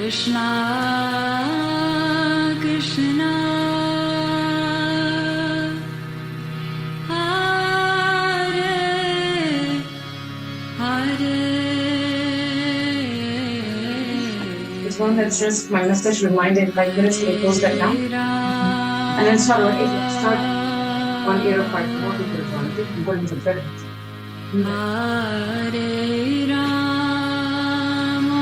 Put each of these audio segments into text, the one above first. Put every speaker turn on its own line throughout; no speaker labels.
Krishna Krishna Hare Hare.
This one that's just my message reminded 5 minutes to close that down. And then start one ear apart. More people are on. Important to better.
Hare Rama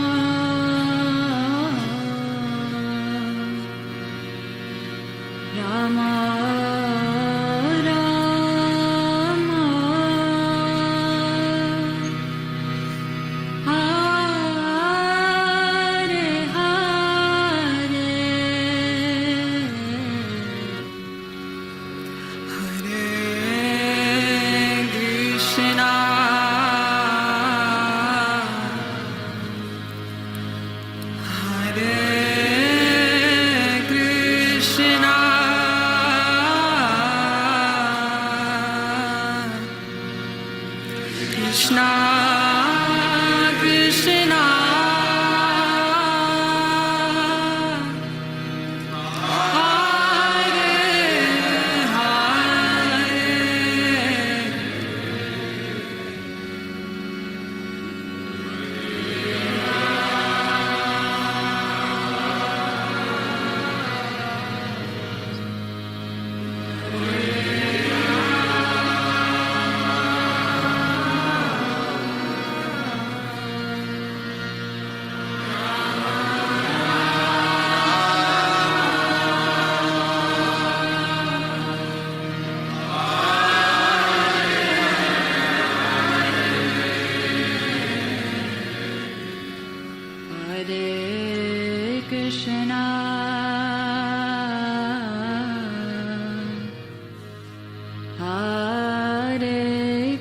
Rama Hare Hare Hare Krishna Hare Krishna Krishna Krishna Hare Hare Krishna Hare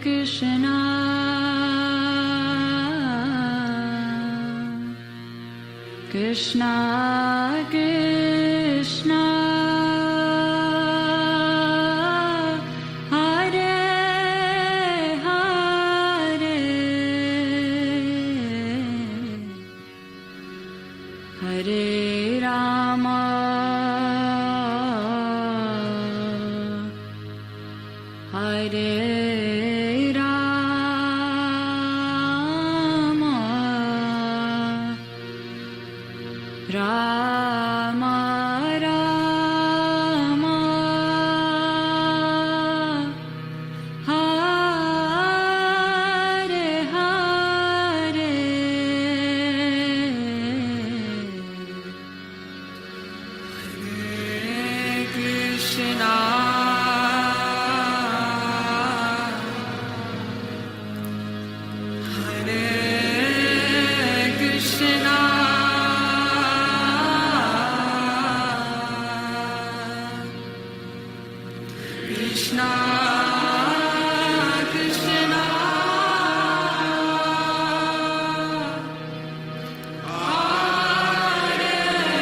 Krishna Krishna Krishna Hare Hare Hare Rama Hare Rama Rama Rama Hare Hare Hare Krishna Hare Krishna Krishna Krishna Hare Hare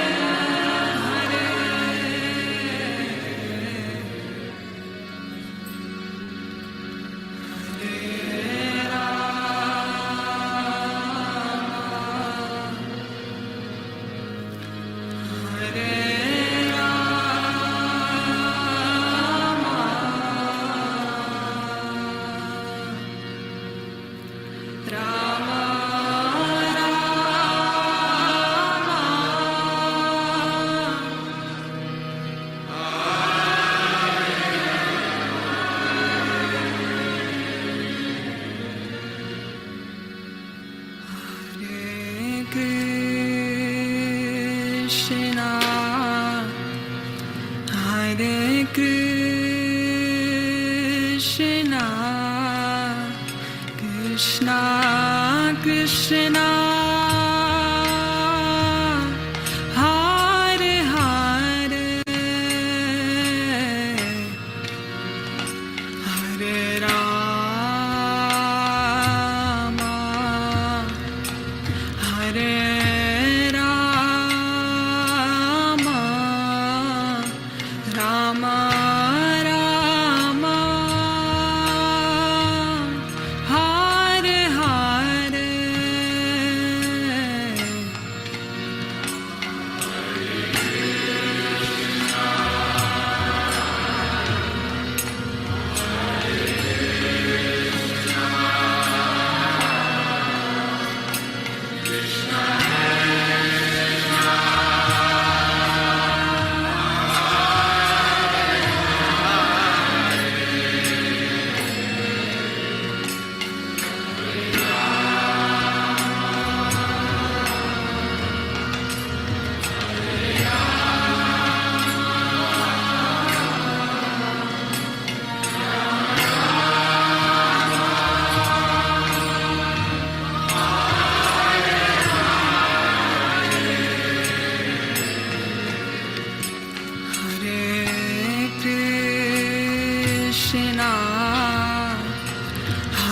Hare Krishna Hare Krishna Krishna Krishna Hare Hare Hare Rama Hare Rama Rama Rama Hare Hare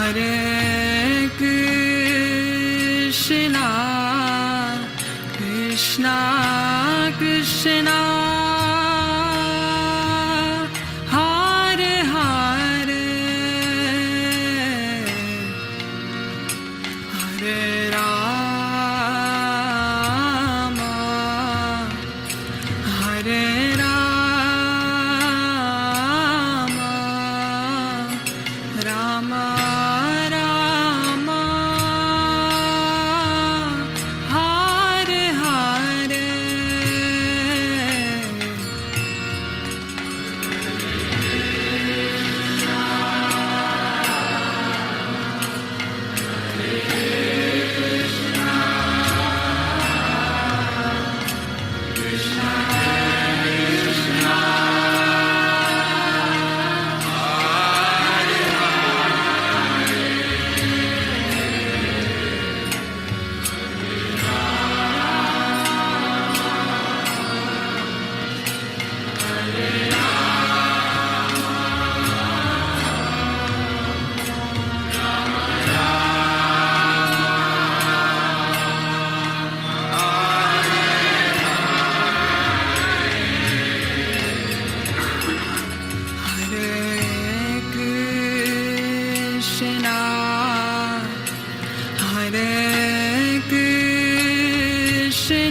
Hare Krishna, Krishna Krishna, Hare Hare, Hare Rama, Hare Rama, Rama Rama, Hare Hare, Hare Krishna, Hare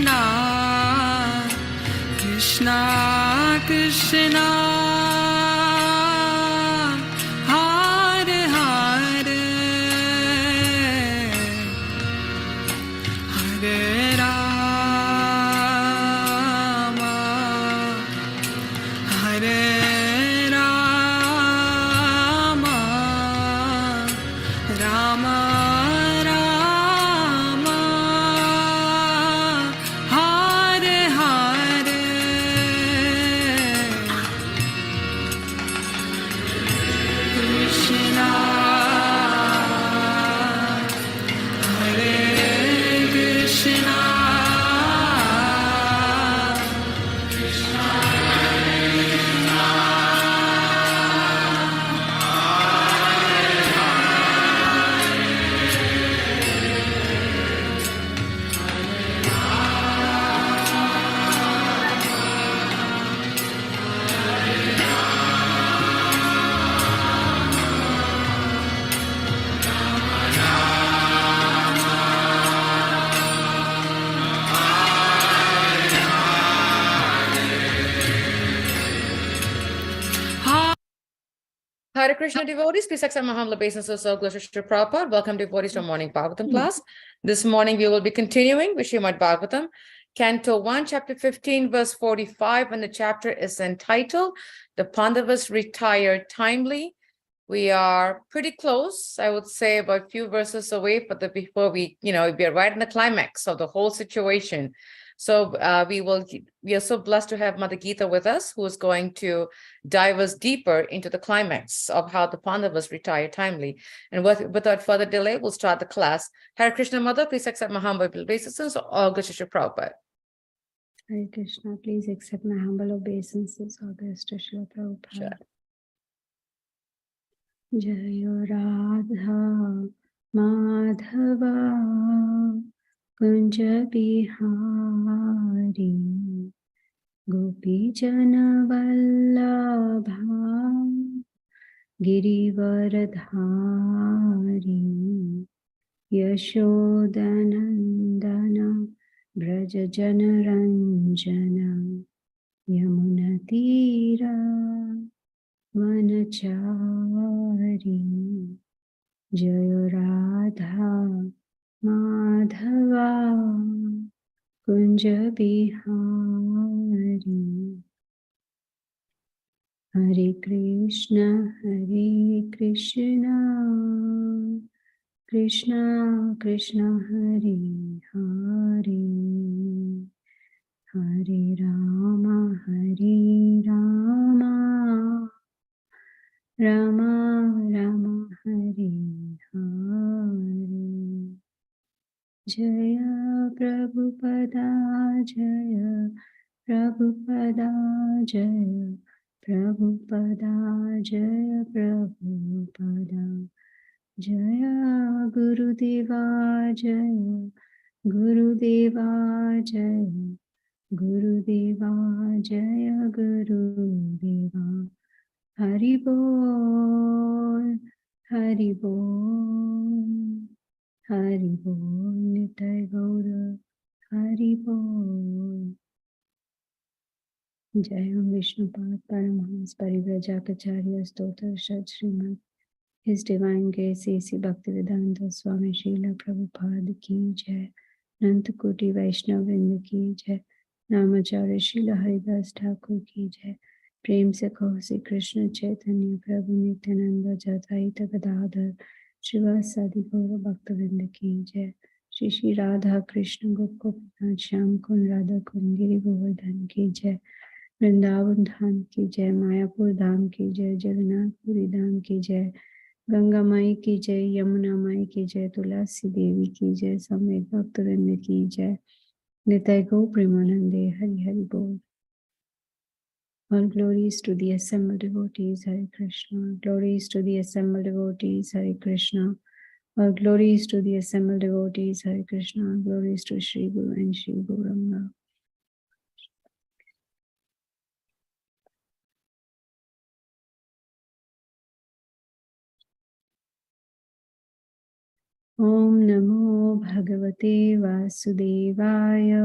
Krishna, Krishna Krishna, Hare Hare, Hare Rama, Hare Rama, Rama Rama, Hare Hare, Krishna, Hare Krishna,
Hare Krishna devotees, please accept my humble obeisances of Glorious Sri Prabhupada. Welcome devotees to our morning Bhagavatam class. This morning we will be continuing with Srimad Bhagavatam, Canto 1, Chapter 15, verse 45, and the chapter is entitled, The Pandavas Retire Timely. We are pretty close, I would say about a few verses away, but before we are right in the climax of the whole situation. So we are so blessed to have Mother Gita with us, who is going to dive us deeper into the climax of how the Pandavas retire timely. And without further delay, we'll start the class. Hare Krishna, Mother, please accept my humble obeisances of August Sri Prabhupada.
Hare Krishna, please accept my humble obeisances, August Srila Prabhupada.
Sure.
Jayo Radha Madhava Kunja Bihari Gopi Jana Vallabha Girivaradhari Yashodanandana Braja Janaranjana Yamunatira Vanachari Jayo Radha Madhava Kunja Bihari Hare Krishna Krishna Krishna Hare Hare Hare Rama Rama Rama Hare Hare Jaya Prabhupada Jaya Prabhupada Jaya Prabhupada Jaya Prabhupada Jaya Gurudeva Jaya Gurudeva Jaya Gurudeva Jaya Gurudeva Hari Bol Hari Bol Hari Bol Nitai Gaura Hari Bol Jayam Vishnupad Paramhans Parivrajapacharya Stotra Shat Srimad His Divine Grace A.C. Bhaktivedanta Swami Srila Prabhupada Ki Jai Nantakoti Vaishnav Vrinda Ki Jai Namacharya Srila Haridas Thakur Ki Jai Prem Se Kaho Se Krishna Chaitanya Prabhu Nityananda Jataita Gadadhar Srivasadi Gaura Bhaktivinoda Ki Jai Shri Shri Radha Krishna Gopinath Shyam Kun Radha Kun Giri Govardhan Ki Jai Vrindavan धाम की जय मायापुर धाम की जय जगन्नाथपुरी धाम की जय गंगा माई की जय यमुना माई की जय तुलसी देवी की जय समेत भक्तवृंद की जय निताय गौ प्रेमानंदे हरि हरि बोल All glories to the assembled devotees, Hare Krishna. Glories to the assembled devotees, Hare Krishna. All glories to the assembled devotees, Hare Krishna. Glories to Shri Guru and Shri Gauranga. Om Namo Bhagavate Vasudevaya.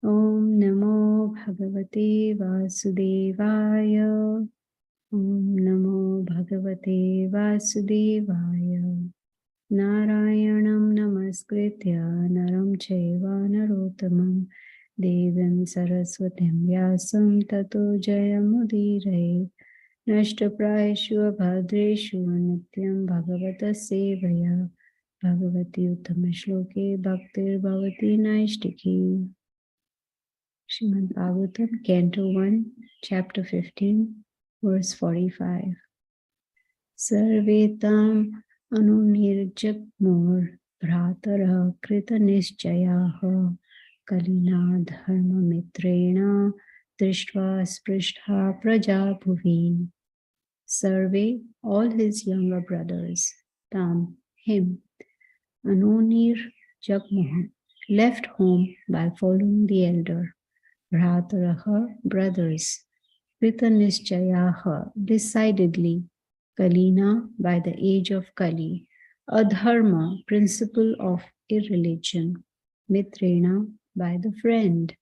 Om Namo Bhagavate Vasudevaya. Om Namo Bhagavate Vasudevaya. Narayanam Namaskritya Naram Chaiva Narottamam Devim Saraswatim Vyasam Tato Jayamudire Nashtaprayeshu Bhadreshu Nityam Bhagavata Sevaya Bhagavati Uttama Shloke Bhaktir Bhavati Naishtiki. Srimad Bhagavatam, Canto 1, Chapter 15, Verse 45. Sarvetam Anunirjagmur Bhratara Krita Nischayaha Kalina Dharma Mitrena Drishtva Sprishtha Praja Bhuvi. Survey all his younger brothers, Tam, him, Anunir Jagmohan, left home by following the elder, Bhrataraha, brothers, Krita Nischayaha, decidedly, Kalina, by the age of Kali, Adharma, principle of irreligion, Mitrena, by the friend,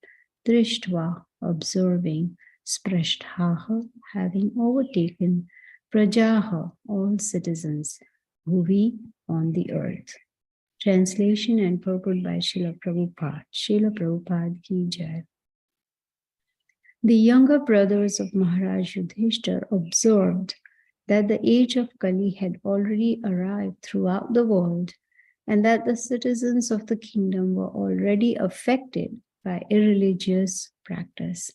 Drishtva, observing, Sprashthaha, having overtaken, Prajaha, all citizens, Bhuvi, on the earth. Translation and purport by Srila Prabhupada. Srila Prabhupada Ki Jai. The younger brothers of Maharaj Yudhishthira observed that the age of Kali had already arrived throughout the world and that the citizens of the kingdom were already affected by irreligious practice.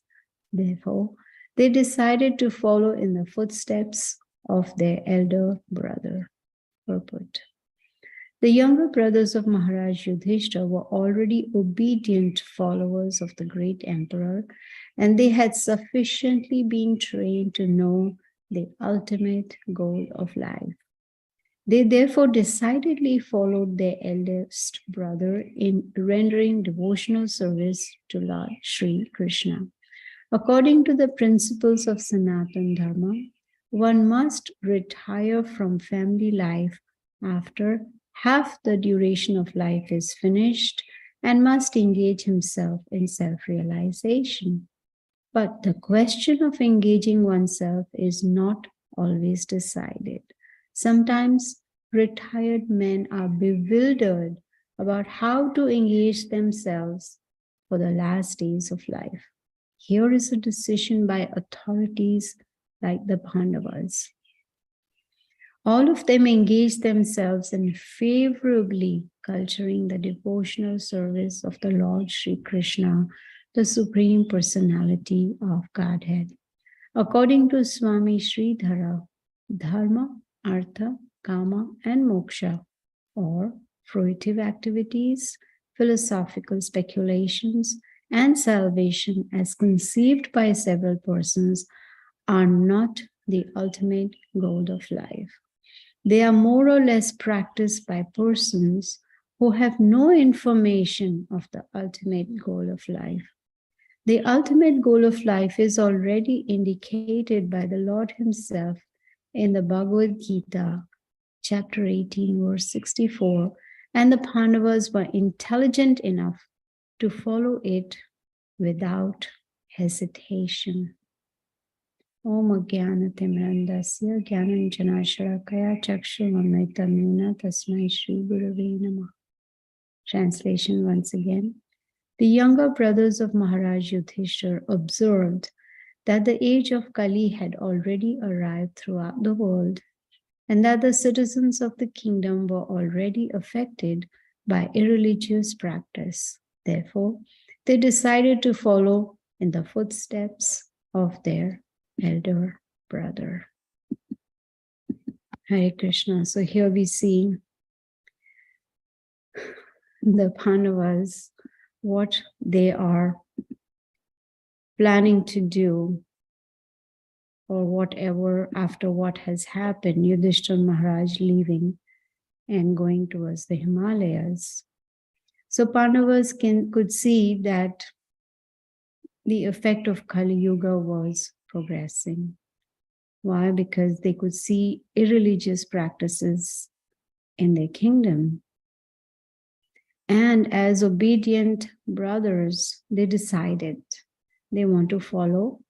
Therefore, they decided to follow in the footsteps of their elder brother. Purport. The younger brothers of Maharaj Yudhishthira were already obedient followers of the great emperor, and they had sufficiently been trained to know the ultimate goal of life. They therefore decidedly followed their eldest brother in rendering devotional service to Lord Sri Krishna. According to the principles of Sanatana Dharma, one must retire from family life after half the duration of life is finished and must engage himself in self-realization. But the question of engaging oneself is not always decided. Sometimes retired men are bewildered about how to engage themselves for the last days of life. Here is a decision by authorities like the Pandavas. All of them engaged themselves in favorably culturing the devotional service of the Lord Sri Krishna, the Supreme Personality of Godhead. According to Swami Sridhara, Dharma, Artha, Kama, and Moksha, or fruitive activities, philosophical speculations, and salvation as conceived by several persons are not the ultimate goal of life. They are more or less practiced by persons who have no information of the ultimate goal of life. The ultimate goal of life is already indicated by the Lord Himself in the Bhagavad Gita, chapter 18, verse 64, and the Pandavas were intelligent enough to follow it without hesitation. Om Jnanatimrandasya Jnananjanasharakaya Chakshuvamritamena Tasmai Shri Gurave Namah. Translation once again. The younger brothers of Maharaj Yudhishthira observed that the age of Kali had already arrived throughout the world, and that the citizens of the kingdom were already affected by irreligious practice. Therefore, they decided to follow in the footsteps of their elder brother. Hare Krishna. So here we see the Pandavas, what they are planning to do, or whatever after what has happened, Yudhishthira Maharaj leaving and going towards the Himalayas. So Pandavas could see that the effect of Kali Yuga was progressing. Why? Because they could see irreligious practices in their kingdom. And as obedient brothers, they decided they want to follow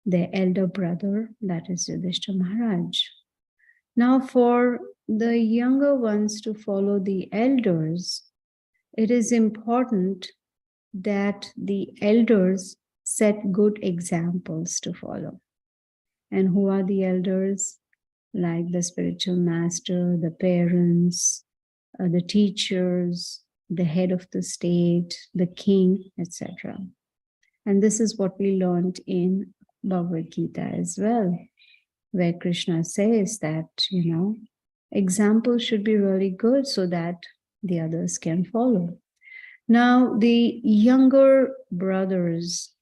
their elder brother, that is Yudhishthira Maharaj. Now, for the younger ones to follow the elders, it is important that the elders set good examples to follow. And who are the elders? Like the spiritual master, the parents, the teachers, the head of the state, the king, etc. And this is what we learned in Bhagavad Gita as well, where Krishna says that, example should be really good so that the others can follow. Now, the younger brothers,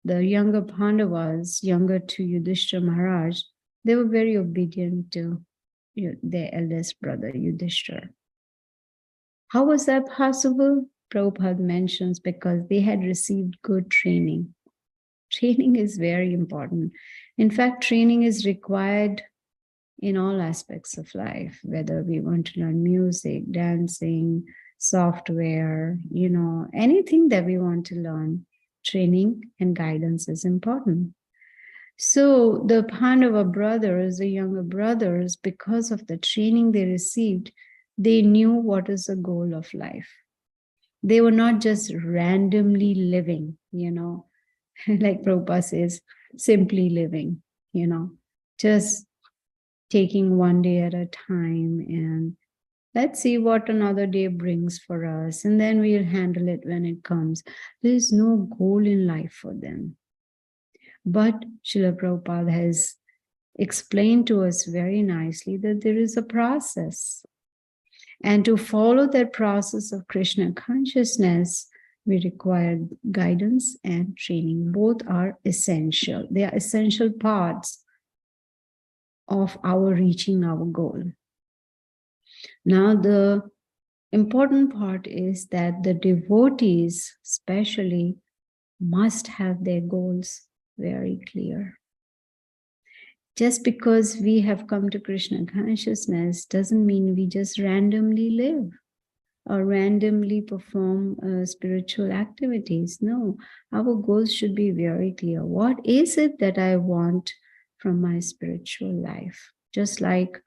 the younger Pandavas, younger to Yudhishthira Maharaj, they were very obedient to their eldest brother, Yudhishthira. How was that possible? Prabhupada mentions because they had received good training. Training is very important. In fact, training is required in all aspects of life, whether we want to learn music, dancing, software, anything that we want to learn, training and guidance is important. So the Pandava brothers, the younger brothers, because of the training they received, they knew what is the goal of life. They were not just randomly living, like Prabhupada says, simply living, just taking one day at a time and let's see what another day brings for us, and then we'll handle it when it comes. There is no goal in life for them. But Srila Prabhupada has explained to us very nicely that there is a process. And to follow that process of Krishna consciousness, we require guidance and training. Both are essential. They are essential parts of our reaching our goal. Now, the important part is that the devotees, especially, must have their goals very clear. Just because we have come to Krishna consciousness doesn't mean we just randomly live or randomly perform spiritual activities. No, our goals should be very clear. What is it that I want from my spiritual life? Just like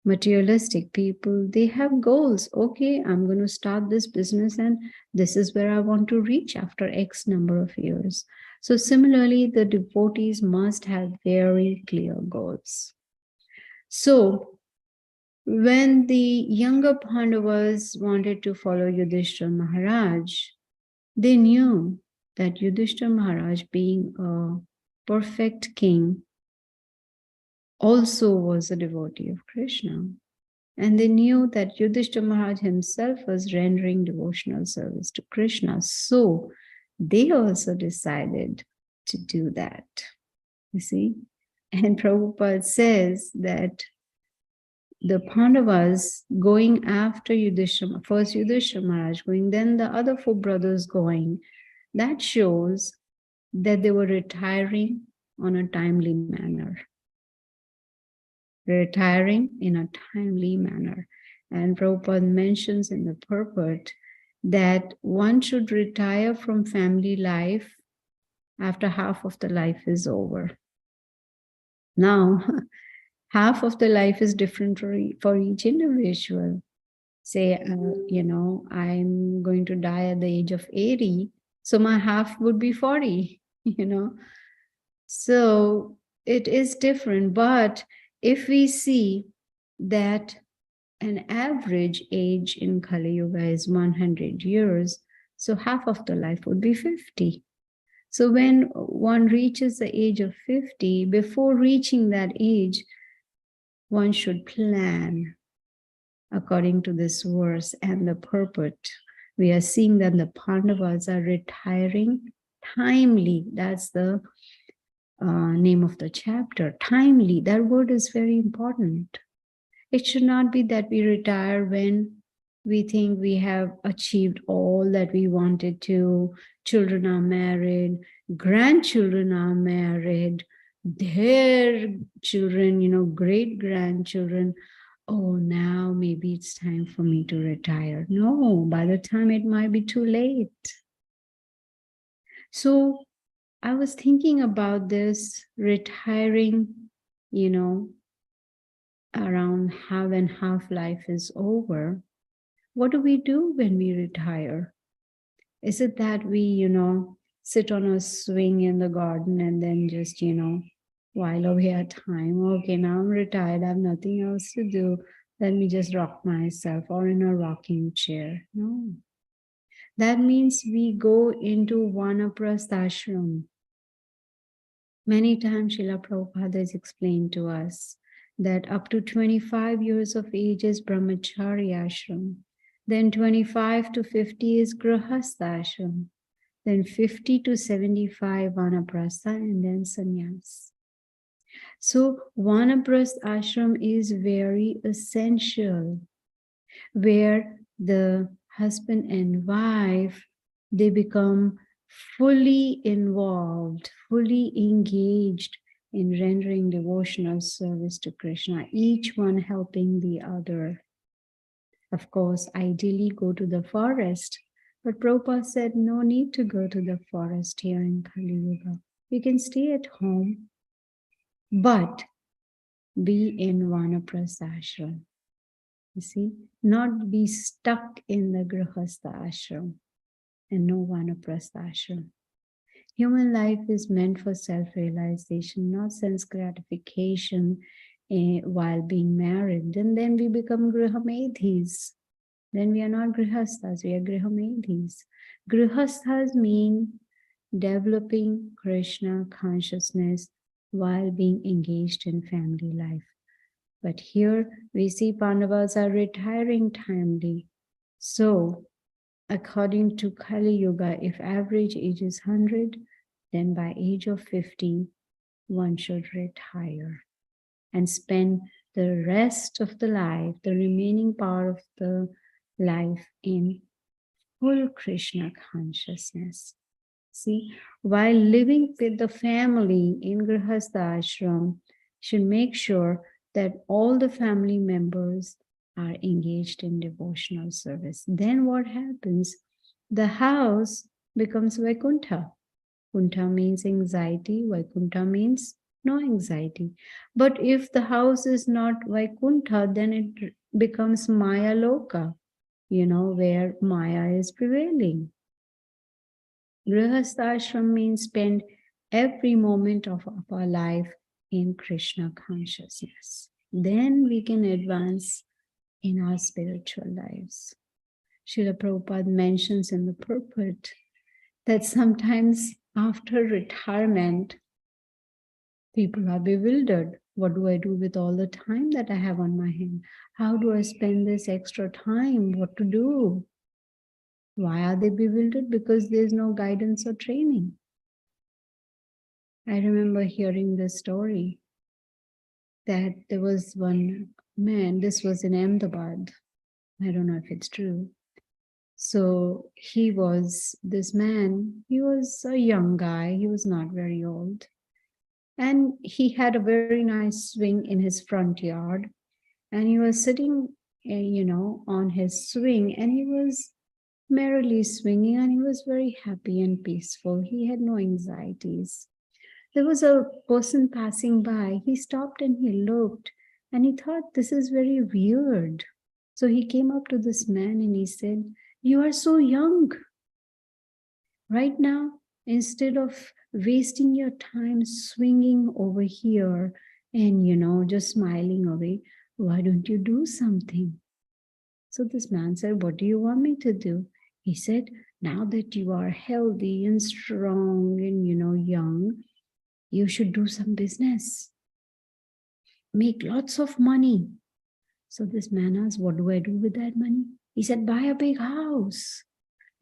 materialistic people, they have goals. Okay, I'm going to start this business and this is where I want to reach after X number of years. So similarly, the devotees must have very clear goals. So when the younger Pandavas wanted to follow Yudhishthira Maharaj, they knew that Yudhishthira Maharaj, being a perfect king, also was a devotee of Krishna. And they knew that Yudhishthira Maharaj himself was rendering devotional service to Krishna. So they also decided to do that. You see? And Prabhupada says that the Pandavas going after Yudhishthira, first Yudhishthira Maharaj going, then the other four brothers going, that shows that they were retiring on a timely manner. Retiring in a timely manner. And Prabhupada mentions in the purport that one should retire from family life after half of the life is over. Now, half of the life is different for each individual. Say, I'm going to die at the age of 80, so my half would be 40, So it is different, but if we see that an average age in Kali Yuga is 100 years, so half of the life would be 50. So when one reaches the age of 50, before reaching that age, one should plan according to this verse and the purport. We are seeing that the Pandavas are retiring timely. That's the name of the chapter. Timely, that word is very important. It should not be that we retire when we think we have achieved all that we wanted to. Children are married, grandchildren are married, their children, great-grandchildren. Oh, now maybe it's time for me to retire. No, by the time it might be too late. So I was thinking about this retiring, around half and half life is over. What do we do when we retire? Is it that we, sit on a swing in the garden and then just, while away our time? Okay, now I'm retired. I have nothing else to do. Let me just rock myself, or in a rocking chair. No. That means we go into Vanaprastha ashram. Many times Srila Prabhupada has explained to us that up to 25 years of age is brahmachari ashram. Then 25 to 50 is grihastha ashram. Then 50 to 75 vanaprastha, and then sannyas. So vanaprastha ashram is very essential, where the husband and wife, they become fully involved, fully engaged in rendering devotional service to Krishna, each one helping the other. Of course, ideally go to the forest, but Prabhupada said no need to go to the forest here in Kali Yuga. You can stay at home, but be in Vanaprastha ashram. You see, not be stuck in the Grihastha ashram and no Vanaprastha ashram. Human life is meant for self-realization, not sense gratification while being married. And then we become Grihamedhis. Then we are not Grihasthas, we are Grihamedhis. Grihasthas mean developing Krishna consciousness while being engaged in family life. But here we see Pandavas are retiring timely. So according to Kali Yuga, if average age is 100, then by age of 50, one should retire and spend the rest of the life, the remaining part of the life, in full Krishna consciousness. See, while living with the family in Grihastha ashram, should make sure that all the family members are engaged in devotional service. Then what happens? The house becomes Vaikuntha. Kuntha means anxiety, Vaikuntha means no anxiety. But if the house is not Vaikuntha, then it becomes Maya Loka, where Maya is prevailing. Grihastha ashram means spend every moment of our life in Krishna consciousness. Then we can advance in our spiritual lives. Srila Prabhupada mentions in the purport that sometimes after retirement, people are bewildered. What do I do with all the time that I have on my hand? How do I spend this extra time? What to do? Why are they bewildered? Because there's no guidance or training. I remember hearing this story that there was one man, this was in Ahmedabad. I don't know if it's true. So this man, he was a young guy. He was not very old. And he had a very nice swing in his front yard. And he was sitting, on his swing, and he was merrily swinging, and he was very happy and peaceful. He had no anxieties. There was a person passing by. He stopped and he looked, and he thought, this is very weird. So he came up to this man and he said, you are so young. Right now, instead of wasting your time swinging over here and, just smiling away, why don't you do something? So this man said, what do you want me to do? He said, now that you are healthy and strong and, young, you should do some business. Make lots of money. So this man asked, what do I do with that money? He said, buy a big house.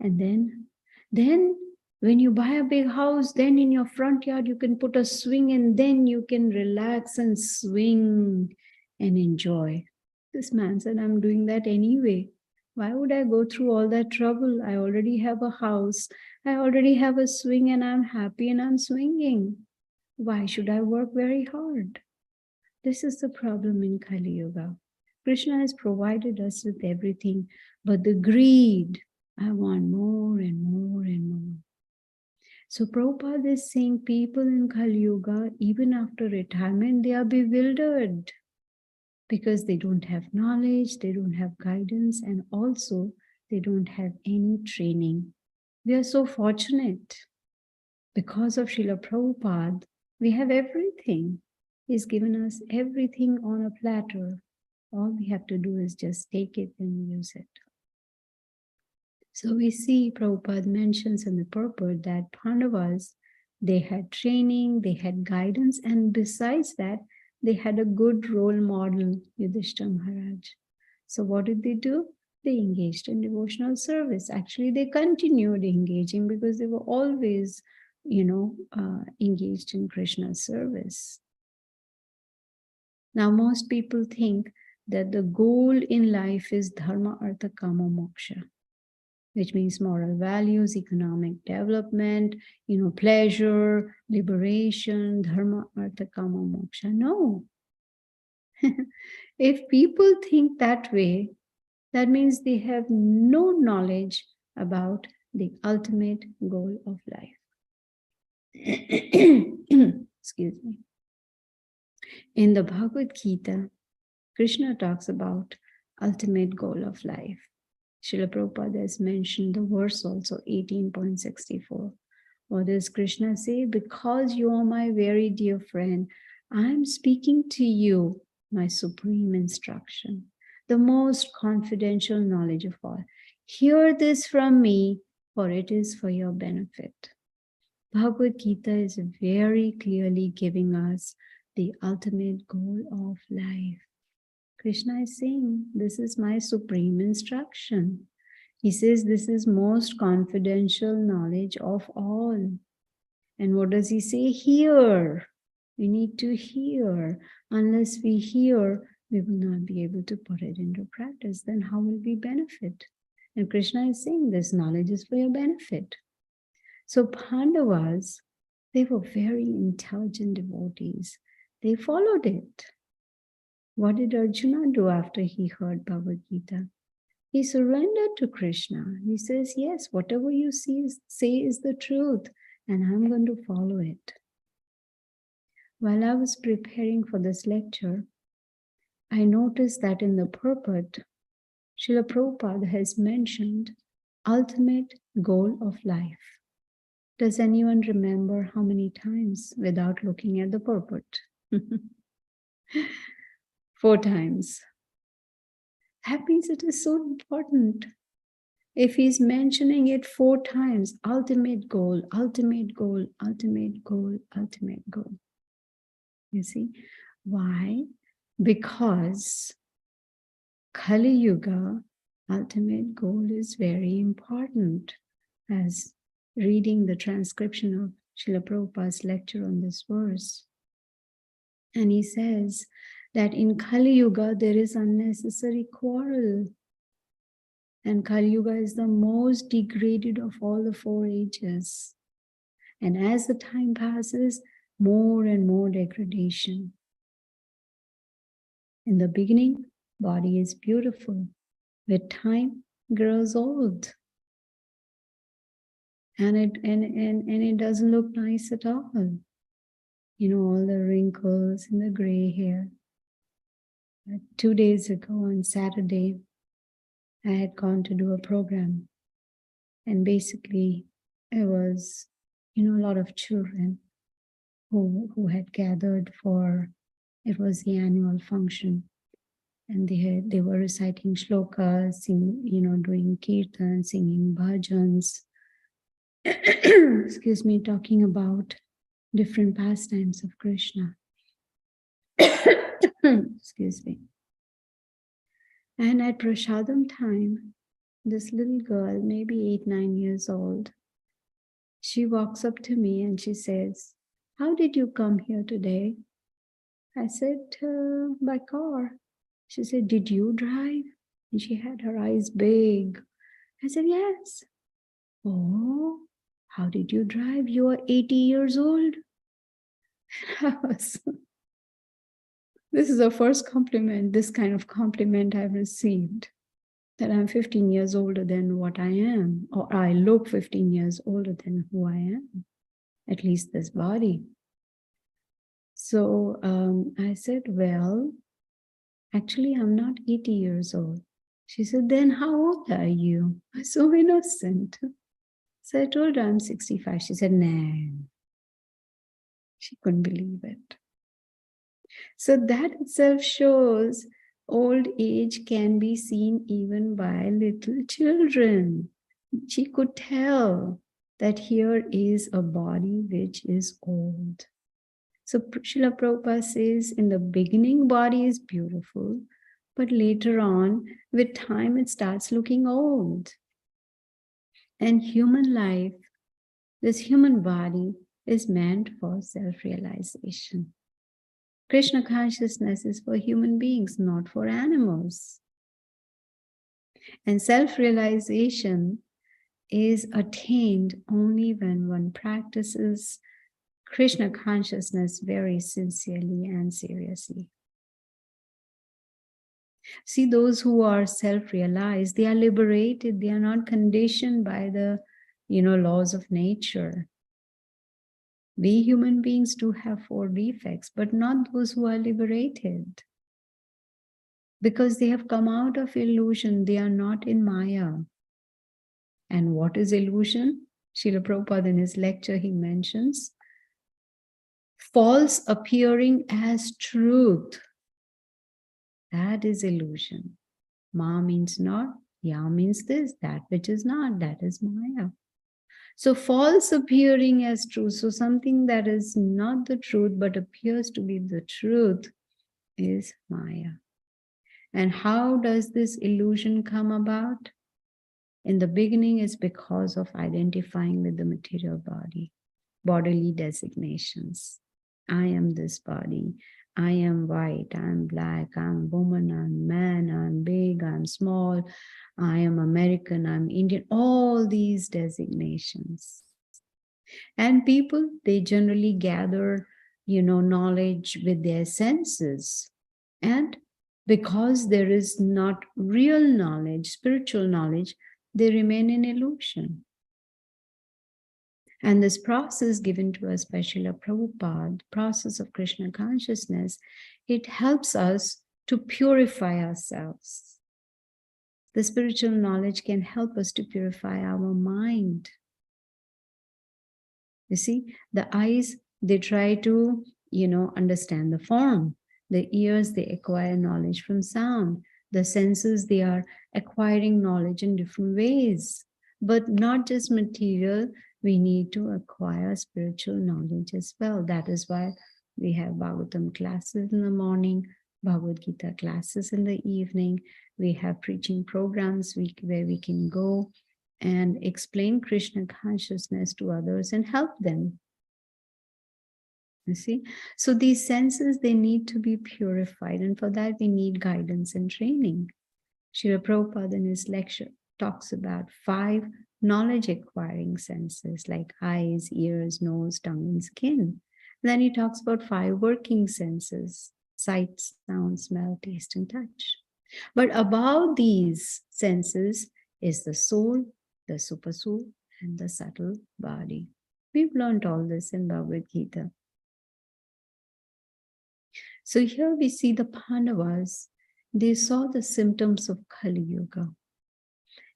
And then when you buy a big house, then in your front yard, you can put a swing and then you can relax and swing and enjoy. This man said, I'm doing that anyway. Why would I go through all that trouble? I already have a house. I already have a swing and I'm happy and I'm swinging. Why should I work very hard? This is the problem in Kali Yuga. Krishna has provided us with everything, but the greed, I want more and more and more. So Prabhupada is saying people in Kali Yuga, even after retirement, they are bewildered because they don't have knowledge, they don't have guidance, and also they don't have any training. We are so fortunate. Because of Srila Prabhupada, we have everything. He's given us everything on a platter. All we have to do is just take it and use it. So we see Prabhupada mentions in the purport that Pandavas, they had training, they had guidance, and besides that, they had a good role model, Yudhishthira Maharaj. So what did they do? They engaged in devotional service. Actually, they continued engaging because they were always, engaged in Krishna's service. Now, most people think that the goal in life is dharma, artha, kama, moksha, which means moral values, economic development, pleasure, liberation, dharma, artha, kama, moksha. No. If people think that way, that means they have no knowledge about the ultimate goal of life. Excuse me. In the Bhagavad Gita, Krishna talks about ultimate goal of life. Srila Prabhupada has mentioned the verse also, 18.64. What does Krishna say? Because you are my very dear friend, I am speaking to you my supreme instruction, the most confidential knowledge of all. Hear this from me, for it is for your benefit. Bhagavad Gita is very clearly giving us the ultimate goal of life. Krishna is saying, this is my supreme instruction. He says, this is most confidential knowledge of all. And what does he say? Hear. We need to hear. Unless we hear, we will not be able to put it into practice. Then how will we benefit? And Krishna is saying, this knowledge is for your benefit. So Pandavas, they were very intelligent devotees. They followed it. What did Arjuna do after he heard Bhagavad Gita? He surrendered to Krishna. He says, yes, whatever you say is the truth, and I'm going to follow it. While I was preparing for this lecture, I noticed that in the purport, Srila Prabhupada has mentioned ultimate goal of life. Does anyone remember how many times without looking at the purport? 4 times. That means it is so important. If he's mentioning it 4 times, ultimate goal, ultimate goal, ultimate goal, ultimate goal. You see, why? Because Kali Yuga, ultimate goal is very important. As reading the transcription of Srila Prabhupada's lecture on this verse. And he says that in Kali Yuga there is unnecessary quarrel. And Kali Yuga is the most degraded of all the 4 ages. And as the time passes, more and more degradation. In the beginning, body is beautiful. With time, grows old. And it doesn't look nice at all. You know, all the wrinkles and the gray hair. 2 days ago on Saturday, I had gone to do a program. And basically, it was, a lot of children who had gathered for, it was the annual function. And they were reciting shlokas, doing kirtan, singing bhajans, excuse me, talking about different pastimes of Krishna. Excuse me. And at Prashadam time, this little girl, maybe 8-9 years old, she walks up to me and she says, "How did you come here today?" I said, "By car." She said, "Did you drive?" And she had her eyes big. I said, "Yes." "Oh, how did you drive? You are 80 years old." This is the first compliment, this kind of compliment I've received, that I'm 15 years older than what I am, or I look 15 years older than who I am, at least this body. So I said, "Well, actually, I'm not 80 years old." She said, "Then how old are you?" I was so innocent. So I told her I'm 65. She said, "No." She couldn't believe it. So that itself shows old age can be seen even by little children. She could tell that here is a body which is old. So Srila Prabhupada says, in the beginning, body is beautiful, but later on, with time, it starts looking old. And human life, this human body, is meant for self-realization. Krishna consciousness is for human beings, not for animals. And self-realization is attained only when one practices Krishna consciousness very sincerely and seriously. See, those who are self-realized, they are liberated. They are not conditioned by the, laws of nature. We human beings do have 4 defects, but not those who are liberated. Because they have come out of illusion, they are not in Maya. And what is illusion? Srila Prabhupada in his lecture, he mentions, false appearing as truth. That is illusion. Ma means not, Ya means this, that which is not, that is Maya. So false appearing as truth, so something that is not the truth but appears to be the truth, is Maya. And how does this illusion come about? In the beginning, it's because of identifying with the material body, bodily designations. I am this body. I am white, I'm black, I'm woman, I'm man, I'm big, I'm small, I am American, I'm Indian, all these designations. And people, they generally gather, knowledge with their senses. And because there is not real knowledge, spiritual knowledge, they remain in illusion. And this process given to us by Srila Prabhupada, process of Krishna consciousness, it helps us to purify ourselves. The spiritual knowledge can help us to purify our mind. You see, the eyes, they try to, understand the form. The ears, they acquire knowledge from sound. The senses, they are acquiring knowledge in different ways. But not just material, we need to acquire spiritual knowledge as well. That is why we have Bhagavatam classes in the morning, Bhagavad Gita classes in the evening. We have preaching programs where we can go and explain Krishna consciousness to others and help them. You see? So these senses, they need to be purified. And for that, we need guidance and training. Srila Prabhupada in his lecture talks about 5 knowledge acquiring senses like eyes, ears, nose, tongue, and skin. Then he talks about 5 working senses: sight, sound, smell, taste, and touch. But above these senses is the soul, the supersoul, and the subtle body. We've learned all this in Bhagavad Gita. So here we see the Pandavas, they saw the symptoms of Kali Yuga.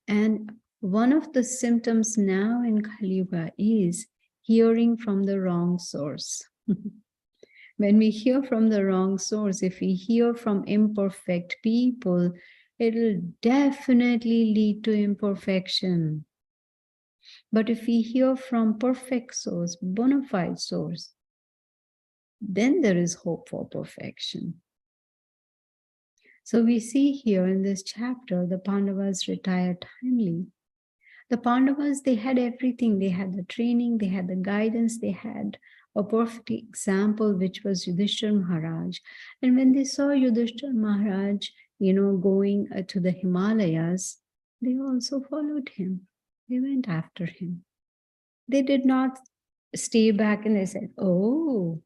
And one of the symptoms now in Kali Yuga is hearing from the wrong source. When we hear from the wrong source, if we hear from imperfect people, it will definitely lead to imperfection. But if we hear from perfect source, bona fide source, then there is hope for perfection. So we see here in this chapter, the Pandavas retired timely. The Pandavas, they had everything. They had the training, they had the guidance, they had a perfect example, which was Yudhishthira Maharaj. And when they saw Yudhishthira Maharaj, going to the Himalayas, they also followed him. They went after him. They did not stay back and they said, oh,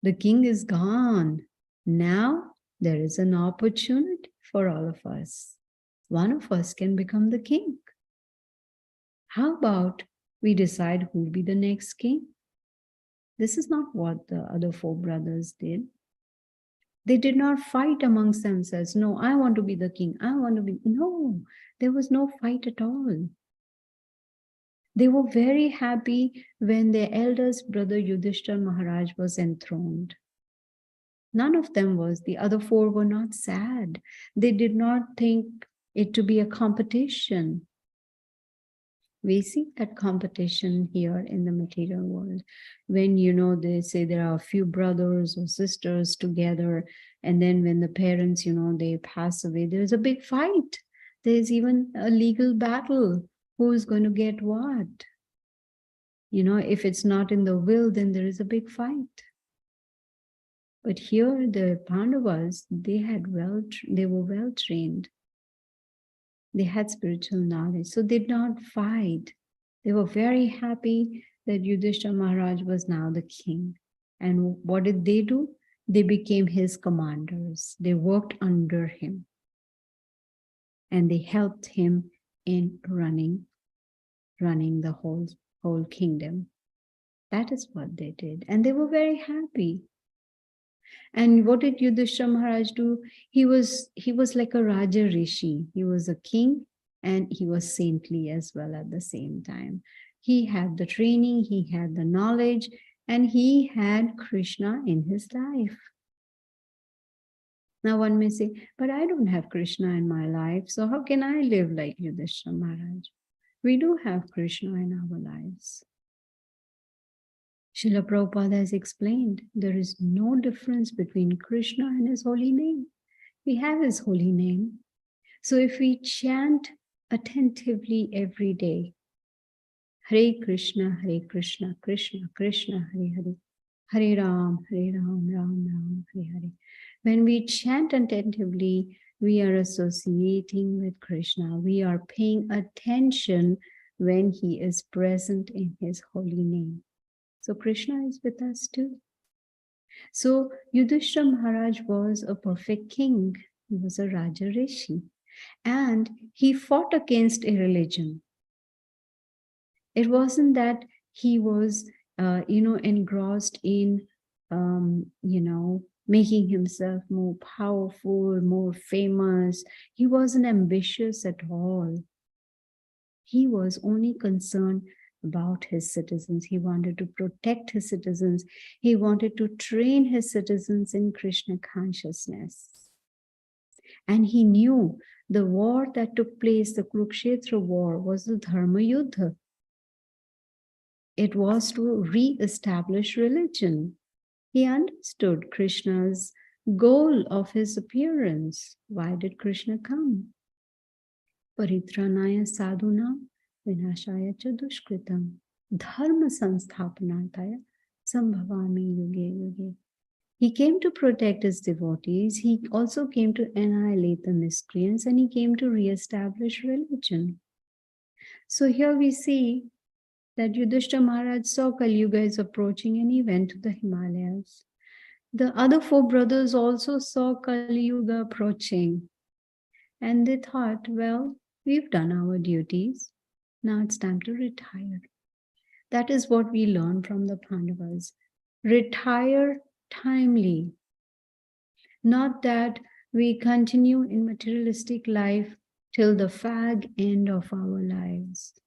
the king is gone. Now there is an opportunity for all of us. One of us can become the king. How about we decide who will be the next king? This is not what the other 4 brothers did. They did not fight amongst themselves. No, I want to be the king. I want to be. No, there was no fight at all. They were very happy when their eldest brother Yudhishthira Maharaj was enthroned. None of them was. The other 4 were not sad. They did not think it to be a competition. We see that competition here in the material world. When, they say there are a few brothers or sisters together, and then when the parents, they pass away, there's a big fight. There's even a legal battle. Who is going to get what? If it's not in the will, then there is a big fight. But here the Pandavas, they were well trained. They had spiritual knowledge, so they did not fight. They were very happy that Yudhishthira Maharaj was now the king. And what did they do? They became his commanders. They worked under him. And they helped him in running the whole kingdom. That is what they did. And they were very happy. And what did Yudhishthira Maharaj do? He was like a Raja Rishi. He was a king and he was saintly as well at the same time. He had the training, he had the knowledge, and he had Krishna in his life. Now one may say, but I don't have Krishna in my life, so how can I live like Yudhishthira Maharaj? We do have Krishna in our lives. Srila Prabhupada has explained there is no difference between Krishna and his holy name. We have his holy name. So if we chant attentively every day, Hare Krishna, Krishna Krishna, Hare Hare, Hare Ram, Ram Ram, Hare Hare. When we chant attentively, we are associating with Krishna. We are paying attention when he is present in his holy name. So Krishna is with us too. So Yudhishthira Maharaj was a perfect king. He was a Raja Rishi. And he fought against a religion. It wasn't that he was, engrossed in, making himself more powerful, more famous. He wasn't ambitious at all. He was only concerned about his citizens. He wanted to protect his citizens. He wanted to train his citizens in Krishna consciousness. And he knew the war that took place, the Kurukshetra war, was the Dharma Yuddha. It was to re-establish religion. He understood Krishna's goal of his appearance. Why did Krishna come? Paritranaya sadhunam vinashaya cha dushkritam dharma sansthapanataya Sambhavami yuge yuge. He came to protect his devotees. He also came to annihilate the miscreants, and he came to re-establish religion. So here we see that Yudhishthira Maharaj saw Kali Yuga is approaching and he went to the Himalayas. The other four brothers also saw Kali Yuga approaching, and they thought, well, we've done our duties. Now it's time to retire. That is what we learn from the Pandavas. Retire timely. Not that we continue in materialistic life till the fag end of our lives.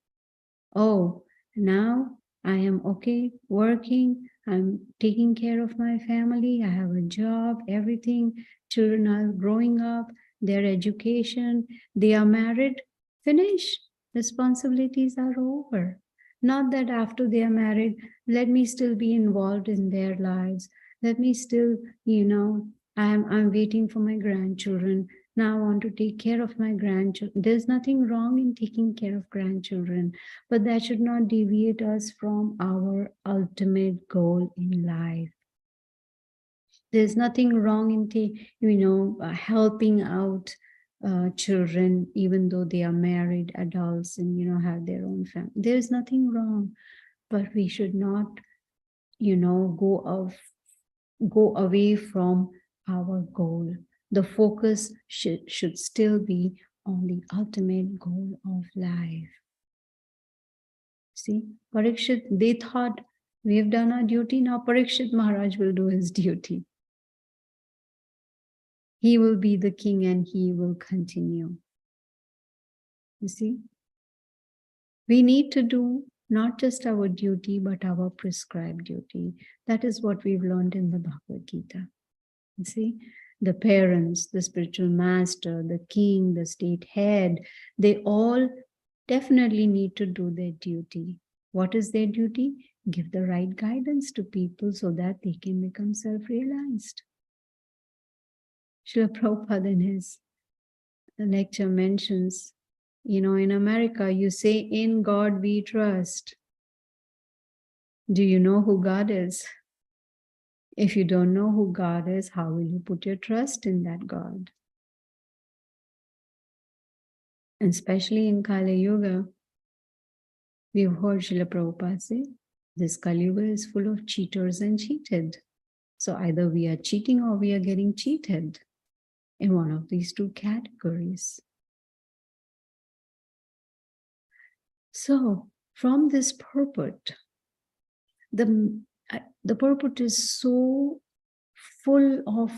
Oh, now I am okay working, I'm taking care of my family, I have a job, everything, children are growing up, their education, they are married, finish. Responsibilities are over. Not that after they are married, let me still be involved in their lives. Let me still, I'm waiting for my grandchildren. Now I want to take care of my grandchildren. There's nothing wrong in taking care of grandchildren, but that should not deviate us from our ultimate goal in life. There's nothing wrong in helping out children, even though they are married adults and have their own family. There's nothing wrong, but we should not go away from our goal. The focus should still be on the ultimate goal of life. See, Parikshit, they thought we have done our duty, now Parikshit Maharaj will do his duty. He will be the king and he will continue. You see, we need to do not just our duty, but our prescribed duty. That is what we've learned in the Bhagavad Gita. You see, the parents, the spiritual master, the king, the state head, they all definitely need to do their duty. What is their duty? Give the right guidance to people so that they can become self-realized. Srila Prabhupada in his lecture mentions, in America, you say, in God we trust. Do you know who God is? If you don't know who God is, how will you put your trust in that God? And especially in Kali Yuga, we've heard Srila Prabhupada say, this Kali Yuga is full of cheaters and cheated. So either we are cheating or we are getting cheated in one of these two categories. So from this purport, the purport is so full of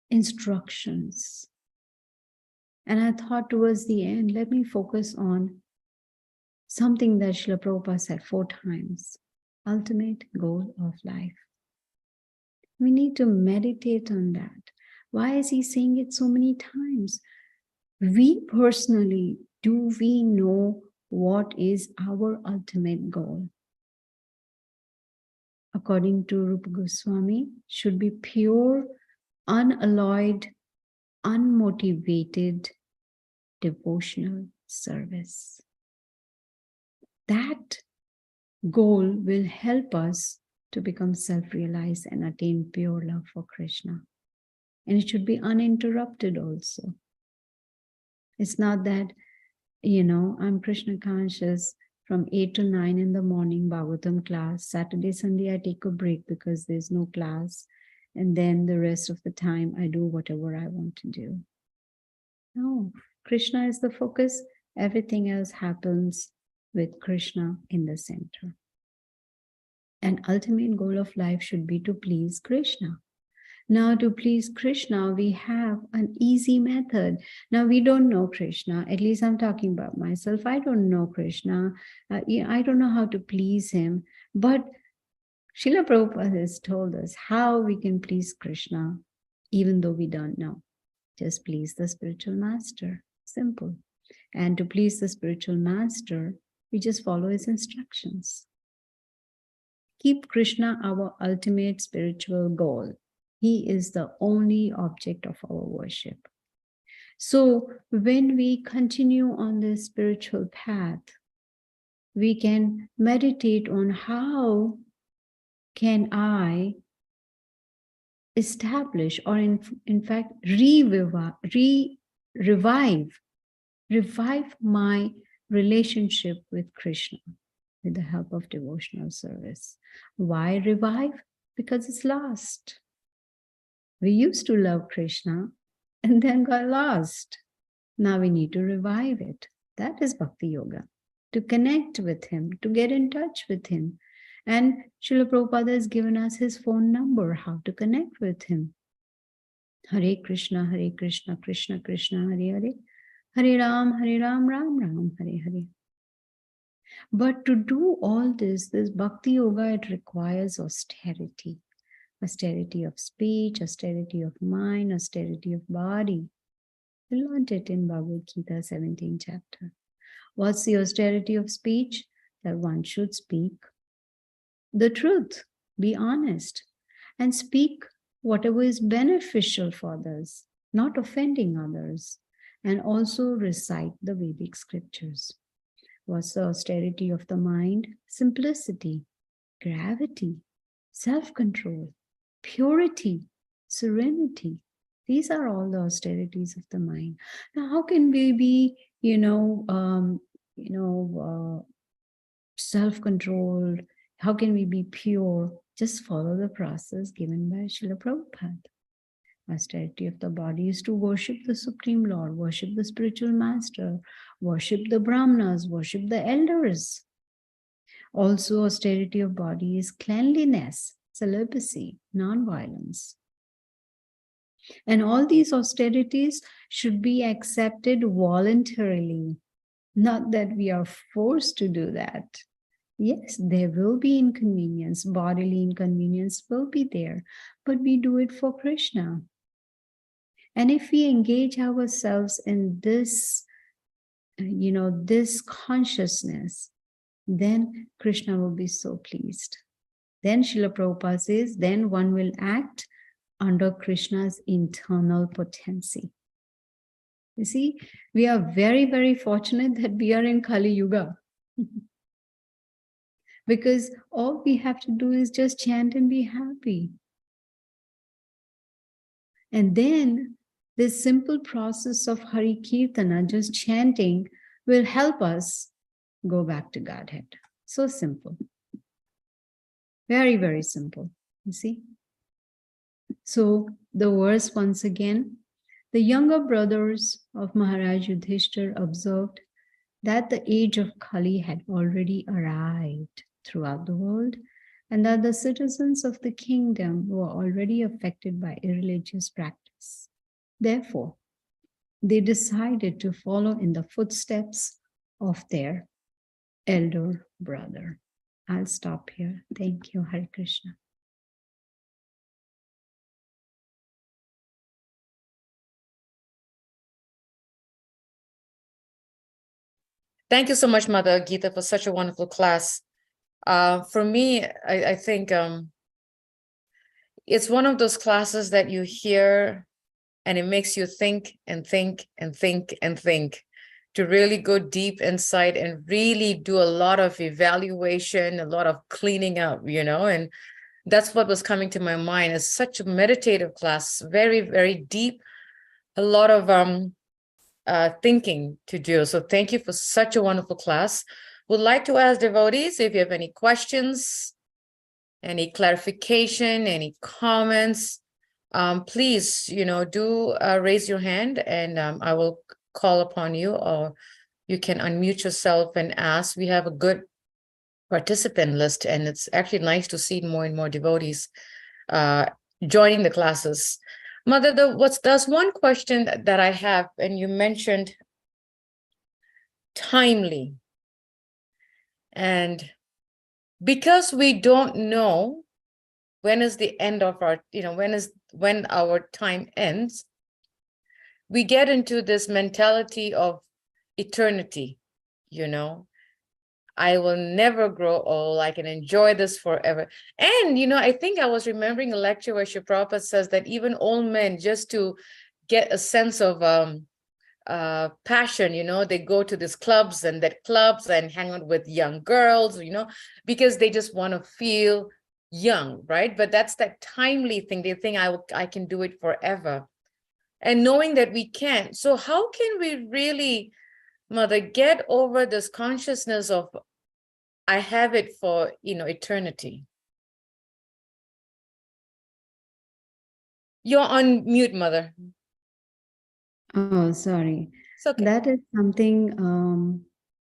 instructions. And I thought towards the end, let me focus on something that Srila Prabhupada said 4 times, ultimate goal of life. We need to meditate on that. Why is he saying it so many times? We personally, do we know what is our ultimate goal? According to Rupa Goswami, should be pure, unalloyed, unmotivated, devotional service. That goal will help us to become self-realized and attain pure love for Krishna. And it should be uninterrupted also. It's not that, I'm Krishna conscious from 8 to 9 in the morning, Bhagavatam class. Saturday, Sunday, I take a break because there's no class. And then the rest of the time, I do whatever I want to do. No, Krishna is the focus. Everything else happens with Krishna in the center. And ultimate goal of life should be to please Krishna. Now, to please Krishna, we have an easy method. Now, we don't know Krishna. At least I'm talking about myself. I don't know Krishna. I don't know how to please him. But Srila Prabhupada has told us how we can please Krishna, even though we don't know. Just please the spiritual master. Simple. And to please the spiritual master, we just follow his instructions. Keep Krishna our ultimate spiritual goal. He is the only object of our worship. So when we continue on this spiritual path, we can meditate on how can I establish, or in fact revive my relationship with Krishna with the help of devotional service. Why revive? Because it's lost. We used to love Krishna and then got lost. Now we need to revive it. That is Bhakti Yoga. To connect with him, to get in touch with him. And Srila Prabhupada has given us his phone number, how to connect with him. Hare Krishna, Krishna Krishna, Hare Hare. Hare Ram, Ram Ram, Hare Hare. But to do all this Bhakti Yoga, it requires austerity. Austerity of speech, austerity of mind, austerity of body. We learned it in Bhagavad Gita 17th chapter. What's the austerity of speech? That one should speak the truth, be honest, and speak whatever is beneficial for others, not offending others, and also recite the Vedic scriptures. What's the austerity of the mind? Simplicity, gravity, self-control, purity, serenity. These are all the austerities of the mind. Now, how can we be, self-controlled? How can we be pure? Just follow the process given by Srila Prabhupada. Austerity of the body is to worship the Supreme Lord, worship the spiritual master, worship the Brahmanas, worship the elders. Also, austerity of body is cleanliness, celibacy, non-violence. And all these austerities should be accepted voluntarily, not that we are forced to do that. Yes, there will be inconvenience, bodily inconvenience will be there, but we do it for Krishna. And if we engage ourselves in this, this consciousness, then Krishna will be so pleased. Then Srila Prabhupada says, then one will act under Krishna's internal potency. You see, we are very, very fortunate that we are in Kali Yuga. Because all we have to do is just chant and be happy. And then this simple process of Hari Kirtana, just chanting, will help us go back to Godhead. So simple. Very, very simple. You see? So the verse once again, the younger brothers of Maharaj Yudhishthir observed that the age of Kali had already arrived throughout the world, and that the citizens of the kingdom were already affected by irreligious practice. Therefore, they decided to follow in the footsteps of their elder brother. I'll stop here. Thank you, Hare Krishna.
Thank you so much, Mother Gita, for such a wonderful class. For me, I think it's one of those classes that you hear and it makes you think and think and think and think, to really go deep inside and really do a lot of evaluation, a lot of cleaning up, and that's what was coming to my mind. It's such a meditative class, very, very deep, a lot of thinking to do. So thank you for such a wonderful class. Would like to ask devotees if you have any questions, any clarification, any comments, please, do raise your hand and I will call upon you, or you can unmute yourself and ask. We have a good participant list, and it's actually nice to see more and more devotees joining the classes. Mother, there's one question that I have, and you mentioned timely. And because we don't know when is the end of our, when our time ends, we get into this mentality of eternity, I will never grow old. I can enjoy this forever. And, I think I was remembering a lecture where Srila Prabhupada says that even old men, just to get a sense of passion, they go to these clubs and hang out with young girls, because they just want to feel young, right? But that's that timely thing. They think I can do it forever. And knowing that we can't. So how can we really, Mother, get over this consciousness of I have it for, eternity? You're on mute, Mother.
Oh, sorry.
It's okay.
That is something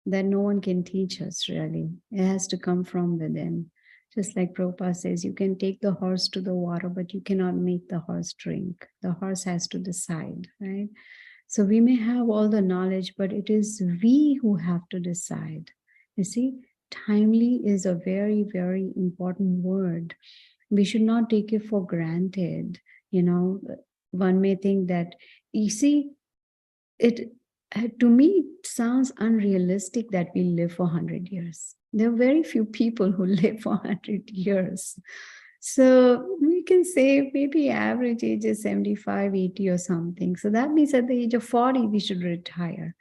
that no one can teach us, really. It has to come from within. Just like Prabhupada says, you can take the horse to the water, but you cannot make the horse drink. The horse has to decide, right? So we may have all the knowledge, but it is we who have to decide. You see, timely is a very, very important word. We should not take it for granted. One may think that, you see, it to me it sounds unrealistic that we live for 100 years. There are very few people who live for 100 years. So we can say maybe average age is 75, 80 or something. So that means at the age of 40, we should retire.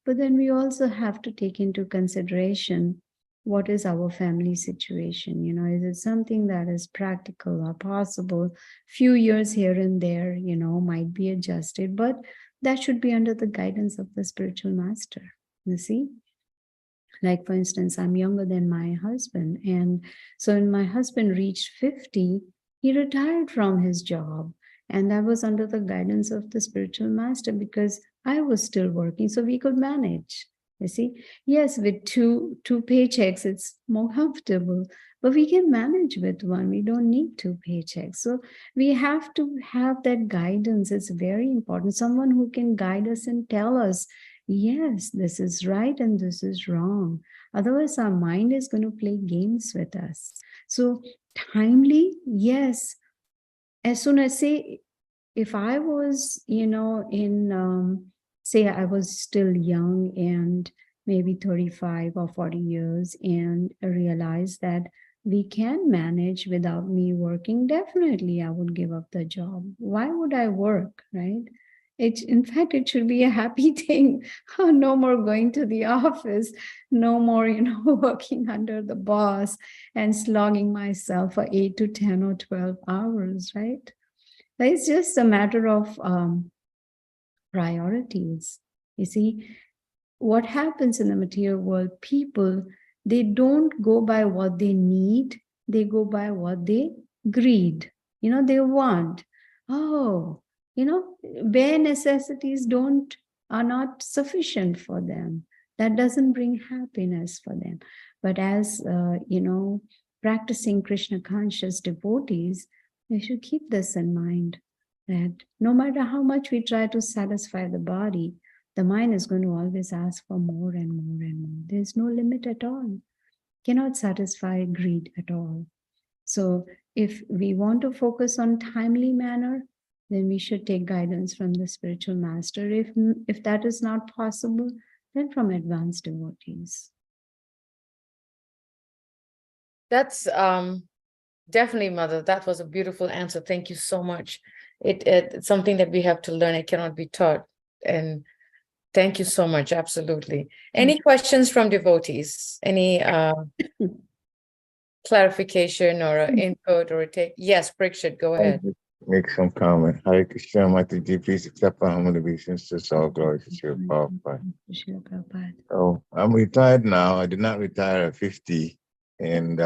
But then we also have to take into consideration what is our family situation. Is it something that is practical or possible? Few years here and there, might be adjusted, but that should be under the guidance of the spiritual master. You see? Like, for instance, I'm younger than my husband. And so when my husband reached 50, he retired from his job. And that was under the guidance of the spiritual master because I was still working, so we could manage. You see? Yes, with two paychecks, it's more comfortable, but we can manage with one. We don't need 2 paychecks. So we have to have that guidance. It's very important. Someone who can guide us and tell us, yes, this is right and this is wrong. Otherwise, our mind is going to play games with us. So timely, yes. As soon as, say, if I was, say I was still young and maybe 35 or 40 years and realized that we can manage without me working, definitely I would give up the job. Why would I work, right? In fact, it should be a happy thing. No more going to the office, no more, working under the boss and slogging myself for 8 to 10 or 12 hours, right? It's just a matter of priorities. You see, what happens in the material world, people, they don't go by what they need, they go by what they greed. They want. Bare necessities are not sufficient for them. That doesn't bring happiness for them. But as, practicing Krishna conscious devotees, we should keep this in mind, that no matter how much we try to satisfy the body, the mind is going to always ask for more and more and more. There's no limit at all. Cannot satisfy greed at all. So if we want to focus on timely manner, then we should take guidance from the spiritual master. If that is not possible, then from advanced devotees.
That's definitely, Mother. That was a beautiful answer. Thank you so much. It's something that we have to learn. It cannot be taught. And thank you so much. Absolutely. Any questions from devotees? Any clarification or input or a take? Yes, Prikshit, go ahead.
Make some comment. Hare Krishna, Mataji, please accept our humble obeisances. All glory to Srila Prabhupada. So I'm retired now. I did not retire at 50. And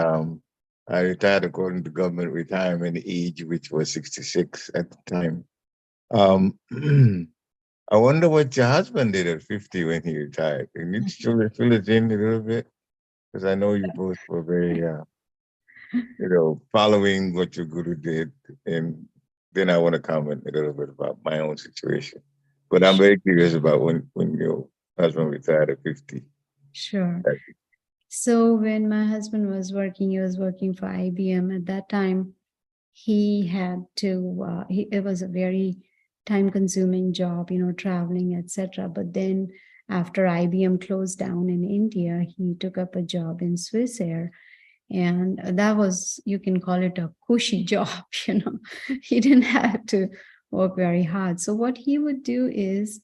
I retired according to government retirement age, which was 66 at the time. I wonder what your husband did at 50 when he retired. Can you fill it in a little bit? Because I know you both were very, following what your guru did. And then I want to comment a little bit about my own situation. But I'm very curious about when your husband retired at 50.
Sure. So when my husband was working, he was working for IBM. At that time, he had to, it was a very time-consuming job, traveling, etc. But then after IBM closed down in India, he took up a job in Swiss Air. And that was, you can call it a cushy job, He didn't have to work very hard. So what he would do is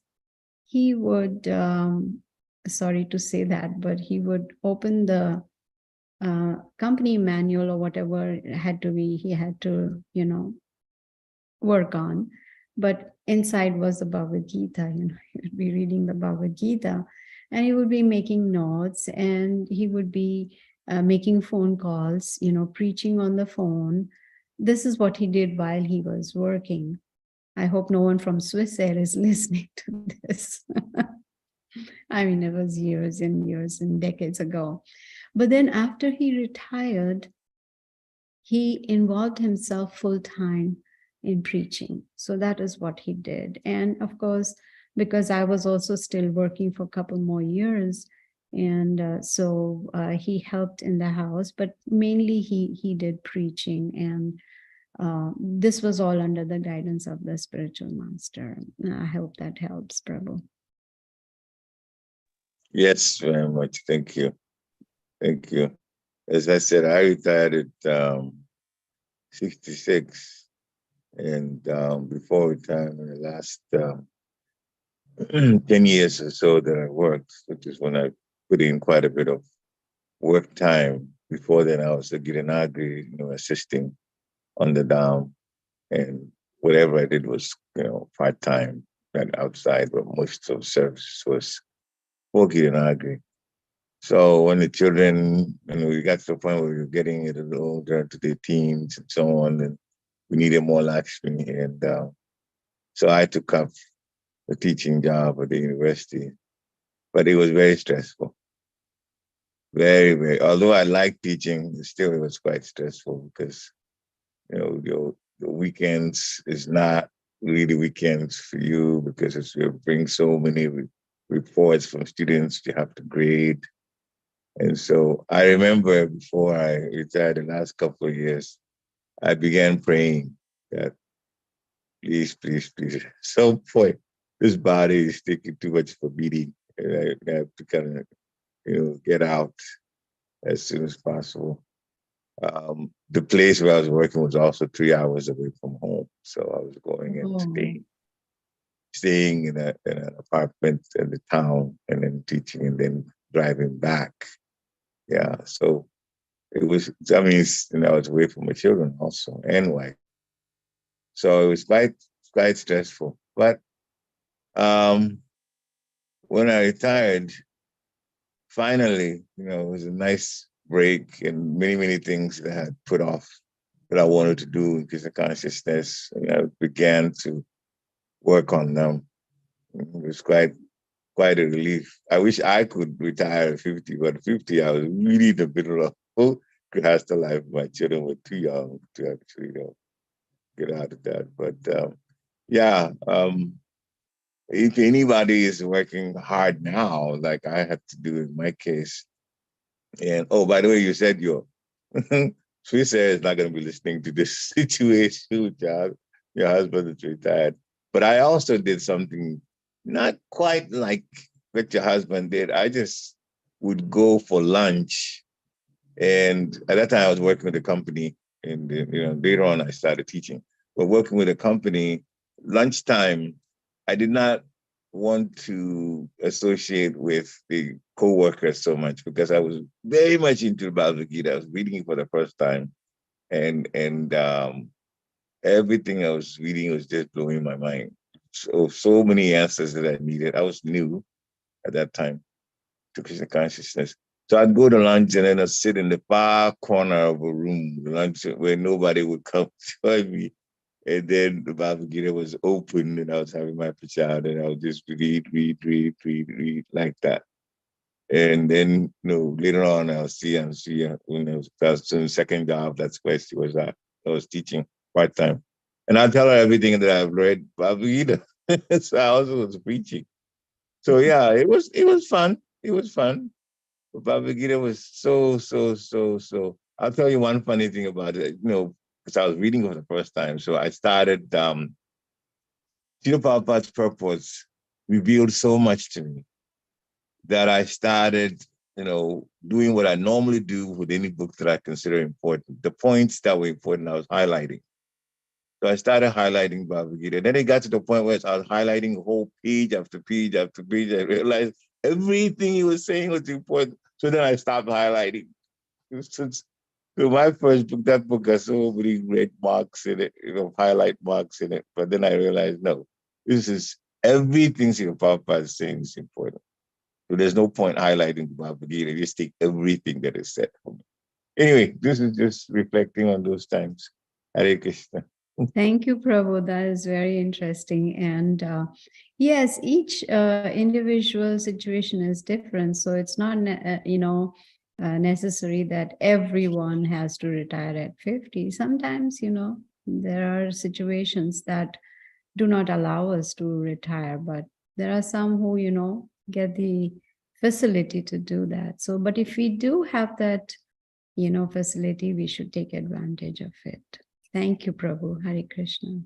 he would, sorry to say that, but he would open the company manual or whatever he had to, work on. But inside was the Bhagavad Gita, he would be reading the Bhagavad Gita, and he would be making notes, and he would be making phone calls, preaching on the phone. This is what he did while he was working. I hope no one from Swiss Air is listening to this. I mean, it was years and years and decades ago. But then after he retired, he involved himself full-time in preaching. So that is what he did. And of course, because I was also still working for a couple more years, and so he helped in the house, but mainly he did preaching, and this was all under the guidance of the spiritual master. I hope that helps, Prabhu.
Yes, very much. Thank you. Thank you. As I said, I retired at 66. And before retirement, the last 10 years or so that I worked, which is when I put in quite a bit of work time. Before then, I was a Gita, assisting on the dam. And whatever I did was, part-time and outside, but most of the service was for Gita. So when the children, we got to the point where we were getting a little older, to their teens and so on, and we needed more Lakshmi. And so I took up a teaching job at the university, but it was very stressful. Very, very, although I liked teaching, still it was quite stressful because, your weekends is not really weekends for you because you bring so many reports from students you have to grade. And so I remember before I retired the last couple of years, I began praying that please, please, please, at some point, this body is taking too much for beating. And I have to kind of, get out as soon as possible. The place where I was working was also 3 hours away from home. So I was going and staying in an apartment in the town and then teaching and then driving back. Yeah, so it was, I was away from my children also and wife. So it was quite stressful. But when I retired, finally, it was a nice break and many, many things that I had put off that I wanted to do in Krishna consciousness. And I began to work on them. It was quite a relief. I wish I could retire at 50, but at 50, I was really in the middle of Grihastha life. My children were too young to actually get out of that. But if anybody is working hard now, like I had to do in my case, and by the way, you said your Swiss Air is not going to be listening to this situation with your husband is retired. But I also did something not quite like what your husband did. I just would go for lunch. And at that time I was working with a company, and later on I started teaching. But working with a company, lunchtime, I did not want to associate with the co-workers so much because I was very much into the Bhagavad Gita. I was reading it for the first time. And everything I was reading was just blowing my mind. So many answers that I needed. I was new at that time to Krishna consciousness. So I'd go to lunch and then I'd sit in the far corner of a room, lunch where nobody would come join me. And then the Bhagavad Gita was open and I was having my prasad and I would just read like that. And then, later on I'll see when I was in the second job, that's where she was at. I was teaching part-time. And I'll tell her everything that I've read Bhagavad Gita. So I also was preaching. So yeah, it was fun. It was fun. But Bhagavad Gita was so. I'll tell you one funny thing about it, because I was reading for the first time. So I started, Srila Prabhupada's purpose revealed so much to me that I started, doing what I normally do with any book that I consider important. The points that were important, I was highlighting. So I started highlighting Bhagavad Gita. Then it got to the point where I was highlighting a whole page after page after page. I realized everything he was saying was important. So then I stopped highlighting So my first book, that book has so many red marks in it, highlight marks in it. But then I realized, no, this is everything Srila Prabhupada is saying is important. So there's no point highlighting the Bhagavad Gita. Just take everything that is said for me. Anyway, this is just reflecting on those times. Hare Krishna.
Thank you, Prabhu. That is very interesting. And yes, each individual situation is different. So it's not, necessary that everyone has to retire at 50. Sometimes, there are situations that do not allow us to retire, but there are some who, get the facility to do that. So, but if we do have that, facility, we should take advantage of it. Thank you, Prabhu. Hare Krishna.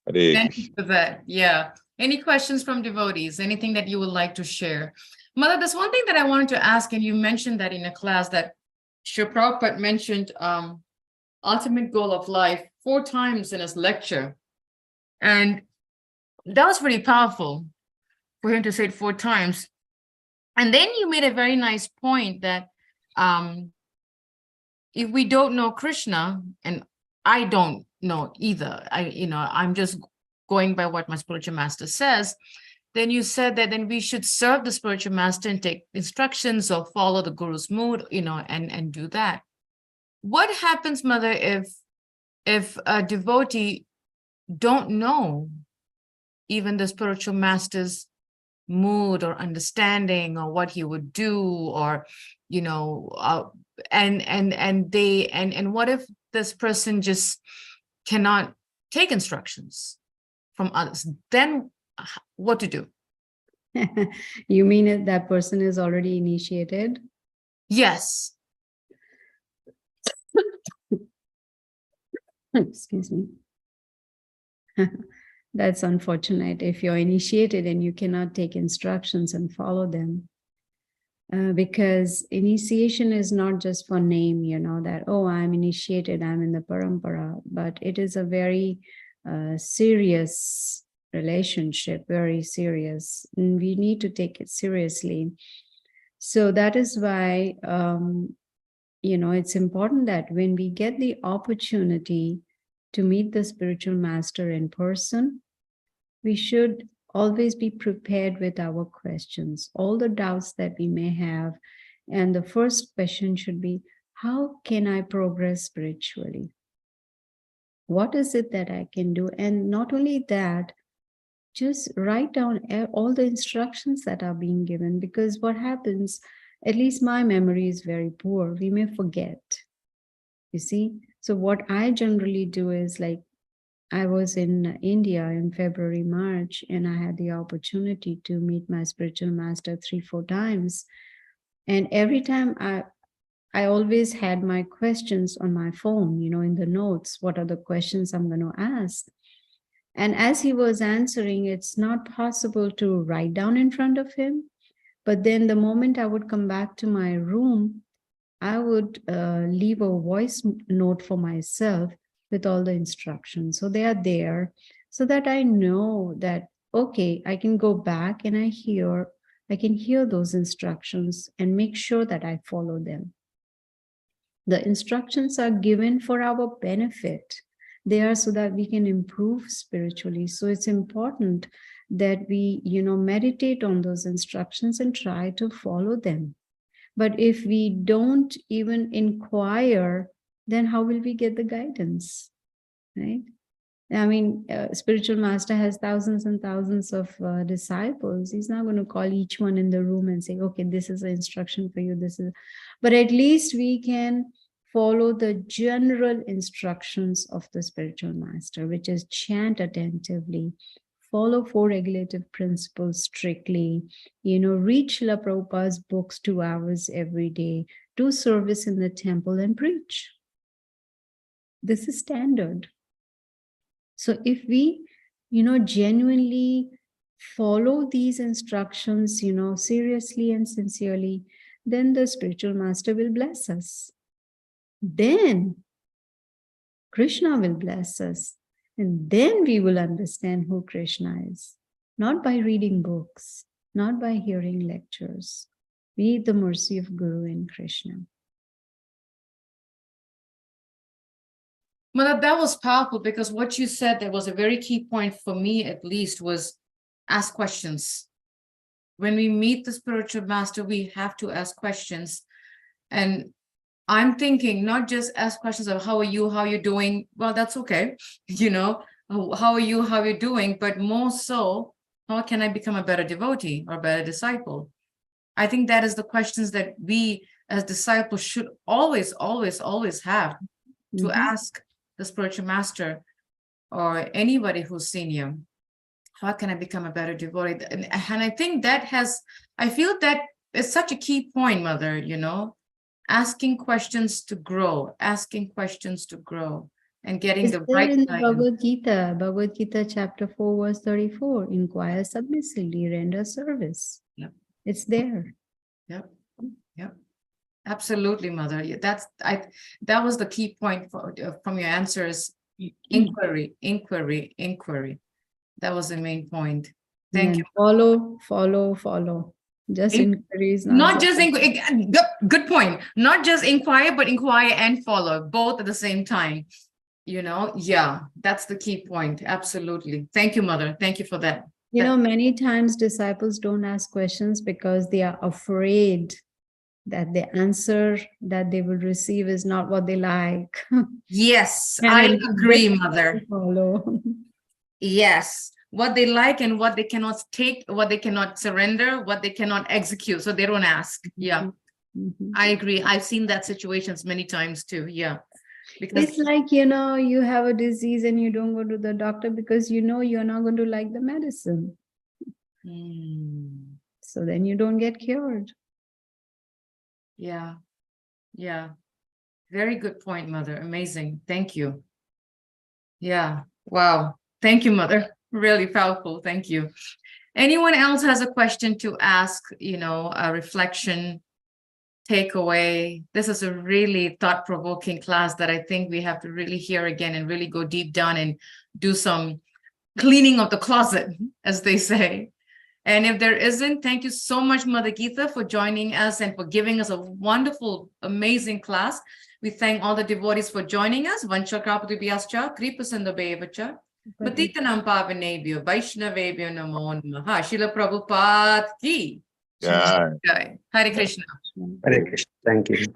Hare
Thank
Krishna.
you for that. Yeah. Any questions from devotees? Anything that you would like to share? Mother, there's one thing that I wanted to ask, and you mentioned that in a class that Srila Prabhupada mentioned ultimate goal of life 4 times in his lecture. And that was pretty powerful for him to say it 4 times. And then you made a very nice point that if we don't know Krishna, and I don't know either, I'm just going by what my spiritual master says, then you said that then we should serve the spiritual master and take instructions or follow the guru's mood, and do that. What happens, Mother, if a devotee don't know even the spiritual master's mood or understanding or what he would do, or and what if this person just cannot take instructions from others? Then what to do?
You mean that person is already initiated?
Yes.
Excuse me. That's unfortunate if you're initiated and you cannot take instructions and follow them. Because initiation is not just for name, that, oh, I'm initiated, I'm in the parampara, but it is a very serious relationship, very serious. And we need to take it seriously. So that is why, it's important that when we get the opportunity to meet the spiritual master in person, we should always be prepared with our questions, all the doubts that we may have. And the first question should be, how can I progress spiritually? What is it that I can do? And not only that, just write down all the instructions that are being given, because what happens, at least my memory is very poor. We may forget, you see. So what I generally do is, like, I was in India in February, March, and I had the opportunity to meet my spiritual master 3-4 times. And every time I always had my questions on my phone, in the notes, what are the questions I'm going to ask? And as he was answering, it's not possible to write down in front of him. But then the moment I would come back to my room, I would leave a voice note for myself with all the instructions. So they are there so that I know that, okay, I can go back and I can hear those instructions and make sure that I follow them. The instructions are given for our benefit. They are so that we can improve spiritually. So it's important that we, meditate on those instructions and try to follow them. But if we don't even inquire, then how will we get the guidance, right? I mean, spiritual master has thousands and thousands of disciples. He's not going to call each one in the room and say, okay, this is an instruction for you. But at least we can follow the general instructions of the spiritual master, which is chant attentively, follow 4 regulative principles strictly, read Srila Prabhupada's books 2 hours every day, do service in the temple and preach. This is standard. So if we, genuinely follow these instructions, seriously and sincerely, then the spiritual master will bless us. Then Krishna will bless us. And then we will understand who Krishna is. Not by reading books, not by hearing lectures. We need the mercy of Guru and Krishna.
Mother, that was powerful because what you said, that was a very key point for me, at least, was ask questions. When we meet the spiritual master, we have to ask questions. And I'm thinking not just ask questions of how are you, how you're doing. Well, that's okay. You know, how are you, how you're doing, but more so, how can I become a better devotee or a better disciple? I think that is the questions that we as disciples should always, always, always have to
Mhm.
ask the spiritual master or anybody who's senior. How can I become a better devotee? And I think that I feel that is such a key point, Mother, you know, asking questions to grow, and getting
It's
the
there
right
in the
guidance.
Bhagavad Gita chapter 4, verse 34. Inquire submissively, render service.
Yep.
It's there.
Yep. Absolutely, Mother. Yeah, that was the key point from your answers. Inquiry. That was the main point. Thank you.
Follow. Just
In-
inquiry is
Not just
sufficient.
good point. Not just inquire, but inquire and follow both at the same time. You know, yeah, that's the key point. Absolutely. Thank you, Mother. Thank you for that.
You know, many times disciples don't ask questions because they are afraid that the answer that they will receive is not what they like.
Yes,
And
I
it's
agree,
difficult
Mother.
to follow.
Yes, what they like and what they cannot take, what they cannot surrender, what they cannot execute. So they don't ask. Yeah,
Mhm.
I agree. I've seen that situations many times too. Yeah, because
It's like, you know, you have a disease and you don't go to the doctor because you know you're not going to like the medicine.
Mm,
So then you don't get cured.
yeah, very good point, Mother. Amazing. Thank you. Yeah, wow. Thank you, Mother. Really powerful. Thank you. Anyone else has a question to ask, you know, a reflection, takeaway? This is a really thought-provoking class that I think we have to really hear again and really go deep down and do some cleaning of the closet, as they say. And if there isn't, thank you so much, Mother Gita, for joining us and for giving us a wonderful, amazing class. We thank all the devotees for joining us. Vancha Krapatubhyascha, Kripasandabevacha, Patitanam Pavanebhyo, Vaishnavebhyo Namo Namaha. Srila Prabhupada ki
Yeah.
jai. Hare Krishna.
Hare Krishna. Thank you.